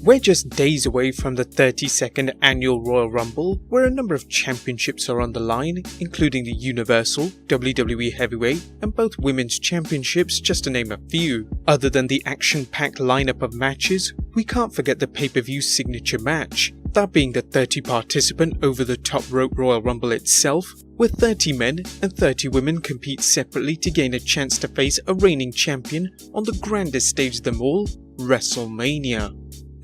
We're just days away from the 32nd Annual Royal Rumble, where a number of championships are on the line, including the Universal, WWE Heavyweight, and both Women's Championships, just to name a few. Other than the action-packed lineup of matches, we can't forget the pay-per-view signature match, that being the 30-participant over-the-top rope Royal Rumble itself, where 30 men and 30 women compete separately to gain a chance to face a reigning champion on the grandest stage of them all, Wrestlemania.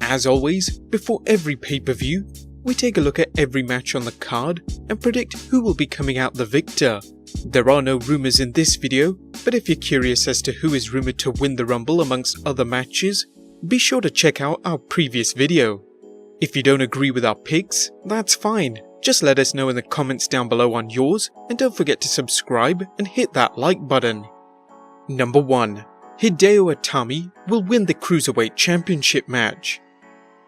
As always, before every pay-per-view, we take a look at every match on the card and predict who will be coming out the victor. There are no rumours in this video, but if you're curious as to who is rumoured to win the Rumble amongst other matches, be sure to check out our previous video. If you don't agree with our picks, that's fine. Just let us know in the comments down below on yours, and don't forget to subscribe and hit that like button. Number 1. Hideo Itami will win the Cruiserweight Championship match.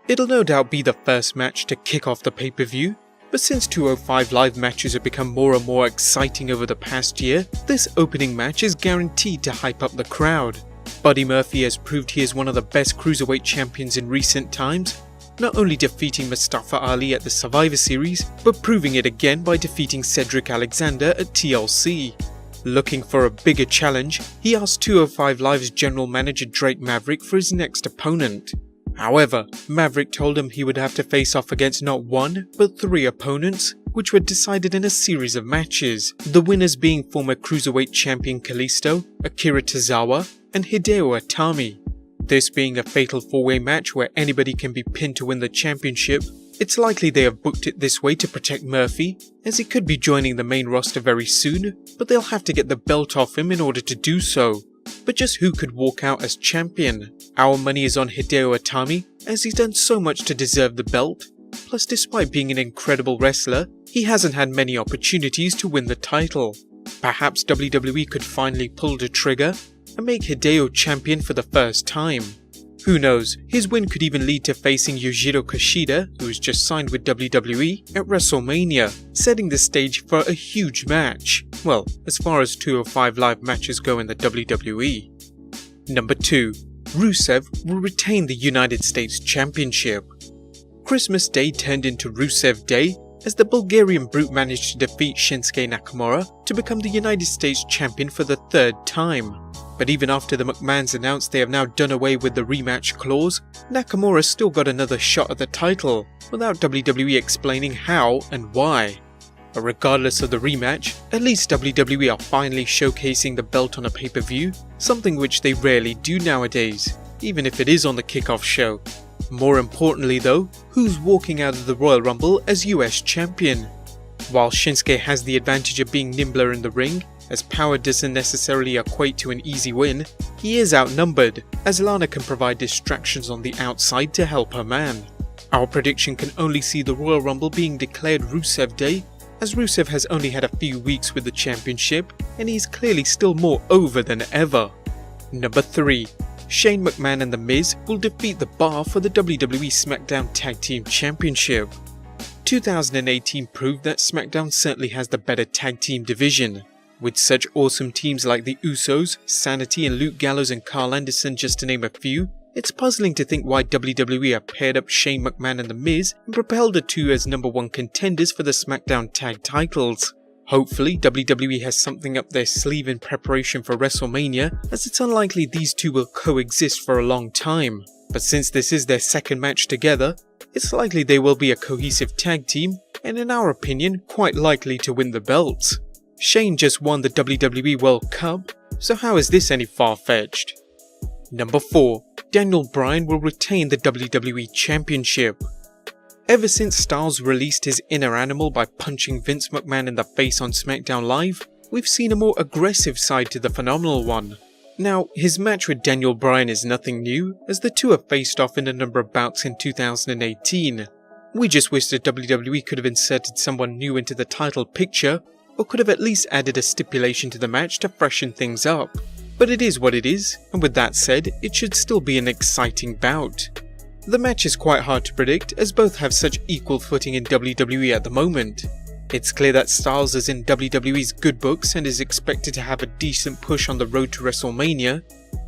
It'll no doubt be the first match to kick off the pay-per-view, but since 205 Live matches have become more and more exciting over the past year, this opening match is guaranteed to hype up the crowd. Buddy Murphy has proved he is one of the best Cruiserweight champions in recent times, not only defeating Mustafa Ali at the Survivor Series, but proving it again by defeating Cedric Alexander at TLC. Looking for a bigger challenge, he asked 205 Live's general manager Drake Maverick for his next opponent. However, Maverick told him he would have to face off against not one, but 3 opponents, which were decided in a series of matches, the winners being former Cruiserweight champion Kalisto, Akira Tozawa, and Hideo Itami. This being a fatal 4-way match where anybody can be pinned to win the championship, it's likely they have booked it this way to protect Murphy, as he could be joining the main roster very soon, but they'll have to get the belt off him in order to do so. But just who could walk out as champion? Our money is on Hideo Itami, as he's done so much to deserve the belt. Plus, despite being an incredible wrestler, he hasn't had many opportunities to win the title. Perhaps WWE could finally pull the trigger and make Hideo champion for the first time. Who knows, his win could even lead to facing Yujiro Kushida, who has just signed with WWE, at WrestleMania, setting the stage for a huge match. Well, as far as 205 Live matches go in the WWE. Number 2. Rusev will retain the United States Championship. Christmas Day turned into Rusev Day as the Bulgarian Brute managed to defeat Shinsuke Nakamura to become the United States Champion for the 3rd time. But even after the McMahons announced they have now done away with the rematch clause, Nakamura still got another shot at the title, without WWE explaining how and why. But regardless of the rematch, at least WWE are finally showcasing the belt on a pay-per-view, something which they rarely do nowadays, even if it is on the kickoff show. More importantly though, who's walking out of the Royal Rumble as US Champion? While Shinsuke has the advantage of being nimbler in the ring, as power doesn't necessarily equate to an easy win, he is outnumbered, as Lana can provide distractions on the outside to help her man. Our prediction can only see the Royal Rumble being declared Rusev Day, as Rusev has only had a few weeks with the championship, and he's clearly still more over than ever. Number 3. Shane McMahon and The Miz will defeat The Bar for the WWE SmackDown Tag Team Championship. 2018 proved that SmackDown certainly has the better tag team division. With such awesome teams like the Usos, Sanity and Luke Gallows and Carl Anderson just to name a few, it's puzzling to think why WWE have paired up Shane McMahon and The Miz and propelled the two as number 1 contenders for the SmackDown tag titles. Hopefully WWE has something up their sleeve in preparation for WrestleMania, as it's unlikely these two will coexist for a long time. But since this is their 2nd match together, it's likely they will be a cohesive tag team, and in our opinion, quite likely to win the belts. Shane just won the WWE World Cup, so how is this any far-fetched? Number 4. Daniel Bryan will retain the WWE Championship. Ever since Styles released his inner animal by punching Vince McMahon in the face on SmackDown Live, we've seen a more aggressive side to the Phenomenal One. Now, his match with Daniel Bryan is nothing new, as the two have faced off in a number of bouts in 2018. We just wish that WWE could have inserted someone new into the title picture, or could have at least added a stipulation to the match to freshen things up. But it is what it is, and with that said, it should still be an exciting bout. The match is quite hard to predict, as both have such equal footing in WWE at the moment. It's clear that Styles is in WWE's good books and is expected to have a decent push on the road to WrestleMania,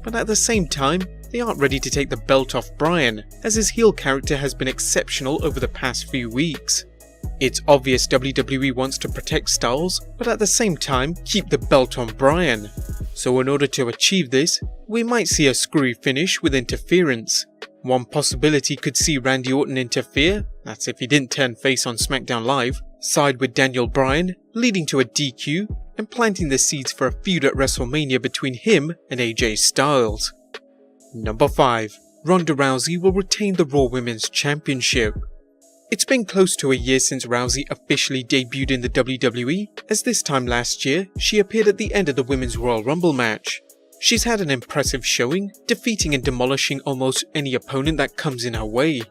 but at the same time, they aren't ready to take the belt off Bryan, as his heel character has been exceptional over the past few weeks. It's obvious WWE wants to protect Styles, but at the same time keep the belt on Bryan. So in order to achieve this, we might see a screwy finish with interference. One possibility could see Randy Orton interfere, that's if he didn't turn face on Smackdown Live, side with Daniel Bryan, leading to a DQ, and planting the seeds for a feud at WrestleMania between him and AJ Styles. Number 5. Ronda Rousey will retain the Raw Women's Championship. It's been close to a year since Rousey officially debuted in the WWE, as this time last year, she appeared at the end of the Women's Royal Rumble match. She's had an impressive showing, defeating and demolishing almost any opponent that comes in her way.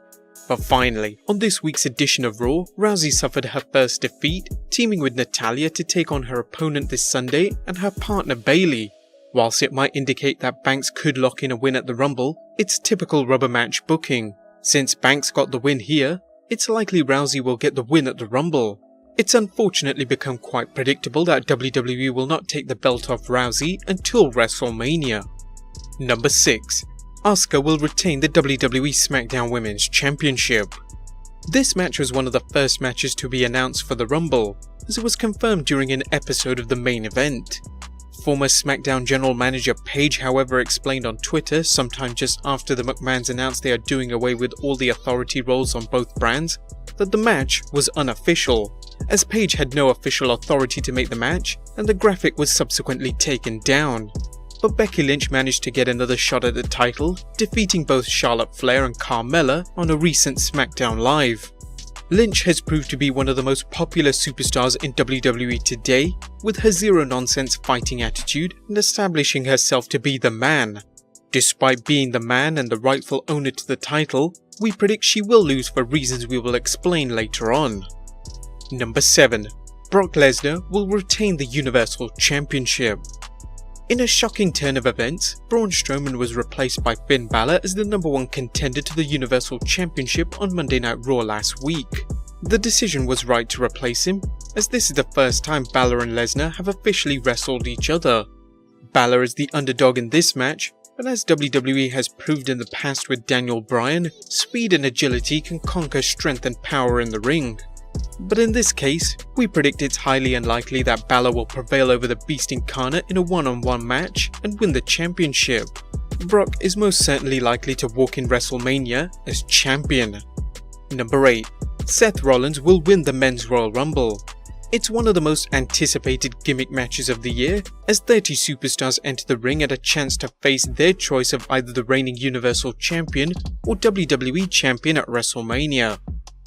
But finally, on this week's edition of Raw, Rousey suffered her first defeat, teaming with Natalya to take on her opponent this Sunday and her partner Bayley. Whilst it might indicate that Banks could lock in a win at the Rumble, it's typical rubber match booking. Since Banks got the win here, it's likely Rousey will get the win at the Rumble. It's unfortunately become quite predictable that WWE will not take the belt off Rousey until WrestleMania. Number 6. Asuka will retain the WWE SmackDown Women's Championship. This match was one of the first matches to be announced for the Rumble, as it was confirmed during an episode of the main event. Former SmackDown General Manager Paige, however, explained on Twitter sometime just after the McMahons announced they are doing away with all the authority roles on both brands, that the match was unofficial, as Paige had no official authority to make the match, and the graphic was subsequently taken down. But Becky Lynch managed to get another shot at the title, defeating both Charlotte Flair and Carmella on a recent Smackdown Live. Lynch has proved to be one of the most popular superstars in WWE today, with her zero-nonsense fighting attitude and establishing herself to be the man. Despite being the man and the rightful owner to the title, we predict she will lose for reasons we will explain later on. Number 7. Brock Lesnar will retain the Universal Championship. In a shocking turn of events, Braun Strowman was replaced by Finn Balor as the number 1 contender to the Universal Championship on Monday Night Raw last week. The decision was right to replace him, as this is the first time Balor and Lesnar have officially wrestled each other. Balor is the underdog in this match, but as WWE has proved in the past with Daniel Bryan, speed and agility can conquer strength and power in the ring. But in this case, we predict it's highly unlikely that Balor will prevail over the Beast Incarnate in a one-on-one match and win the championship. Brock is most certainly likely to walk in WrestleMania as champion. Number 8. Seth Rollins will win the Men's Royal Rumble. It's one of the most anticipated gimmick matches of the year, as 30 superstars enter the ring at a chance to face their choice of either the reigning Universal Champion or WWE Champion at WrestleMania.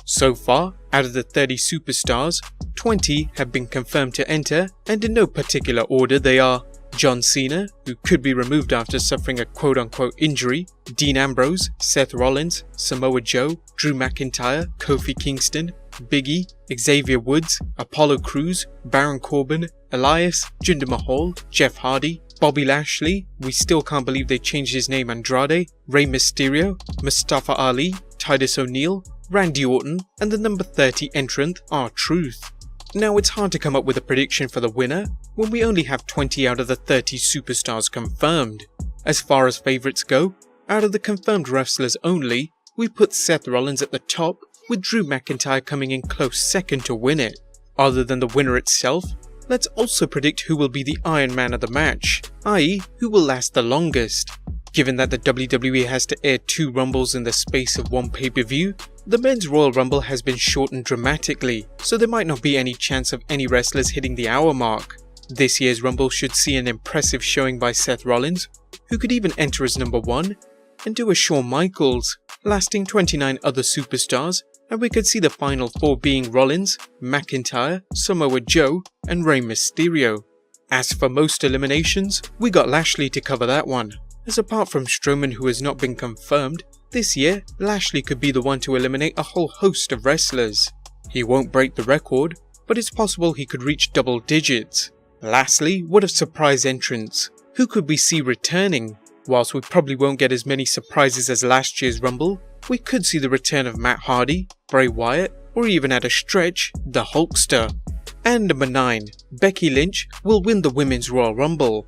So far, out of the 30 superstars, 20 have been confirmed to enter, and in no particular order they are John Cena, who could be removed after suffering a quote-unquote injury, Dean Ambrose, Seth Rollins, Samoa Joe, Drew McIntyre, Kofi Kingston, Big E, Xavier Woods, Apollo Crews, Baron Corbin, Elias, Jinder Mahal, Jeff Hardy, Bobby Lashley, we still can't believe they changed his name, Andrade, Rey Mysterio, Mustafa Ali, Titus O'Neil, Randy Orton, and the number 30 entrant, R-Truth. Now it's hard to come up with a prediction for the winner when we only have 20 out of the 30 superstars confirmed. As far as favourites go, out of the confirmed wrestlers only, we put Seth Rollins at the top, with Drew McIntyre coming in close second to win it. Other than the winner itself, let's also predict who will be the Iron Man of the match, i.e. who will last the longest. Given that the WWE has to air 2 Rumbles in the space of one pay-per-view, the Men's Royal Rumble has been shortened dramatically, so there might not be any chance of any wrestlers hitting the hour mark. This year's Rumble should see an impressive showing by Seth Rollins, who could even enter as number 1, and do a Shawn Michaels, lasting 29 other superstars, and we could see the final 4 being Rollins, McIntyre, Samoa Joe, and Rey Mysterio. As for most eliminations, we got Lashley to cover that one, as apart from Strowman, who has not been confirmed, this year Lashley could be the one to eliminate a whole host of wrestlers. He won't break the record, but it's possible he could reach double digits. Lastly, what of surprise entrants? Who could we see returning? Whilst we probably won't get as many surprises as last year's Rumble, we could see the return of Matt Hardy, Bray Wyatt, or even at a stretch, the Hulkster. And number 9, Becky Lynch will win the Women's Royal Rumble.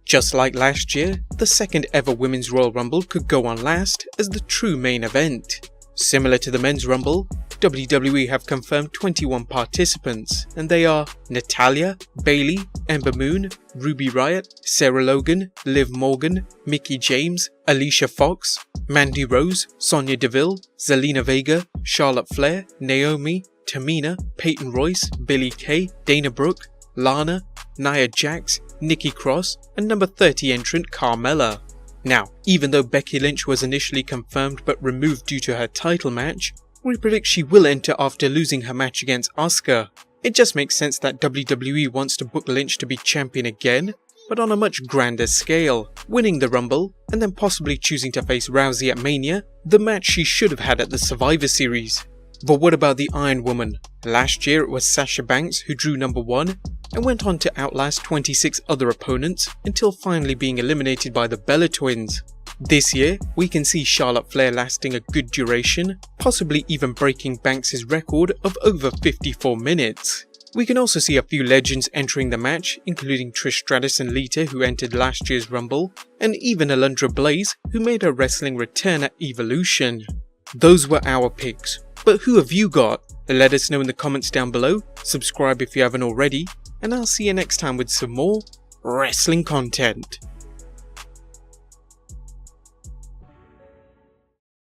Just like last year, the second ever Women's Royal Rumble could go on last as the true main event. Similar to the Men's Rumble, WWE have confirmed 21 participants, and they are Natalya, Bayley, Ember Moon, Ruby Riott, Sarah Logan, Liv Morgan, Mickie James, Alicia Fox, Mandy Rose, Sonya Deville, Zelina Vega, Charlotte Flair, Naomi, Tamina, Peyton Royce, Billie Kay, Dana Brooke, Lana, Nia Jax, Nikki Cross, and number 30 entrant Carmella. Now, even though Becky Lynch was initially confirmed but removed due to her title match, we predict she will enter after losing her match against Asuka. It just makes sense that WWE wants to book Lynch to be champion again, but on a much grander scale, winning the Rumble and then possibly choosing to face Rousey at Mania, the match she should have had at the Survivor Series. But what about the Iron Woman? Last year it was Sasha Banks who drew number 1 and went on to outlast 26 other opponents until finally being eliminated by the Bella Twins. This year, we can see Charlotte Flair lasting a good duration, possibly even breaking Banks' record of over 54 minutes. We can also see a few legends entering the match, including Trish Stratus and Lita who entered last year's Rumble, and even Alundra Blaze who made her wrestling return at Evolution. Those were our picks, but who have you got? Let us know in the comments down below, subscribe if you haven't already, and I'll see you next time with some more wrestling content.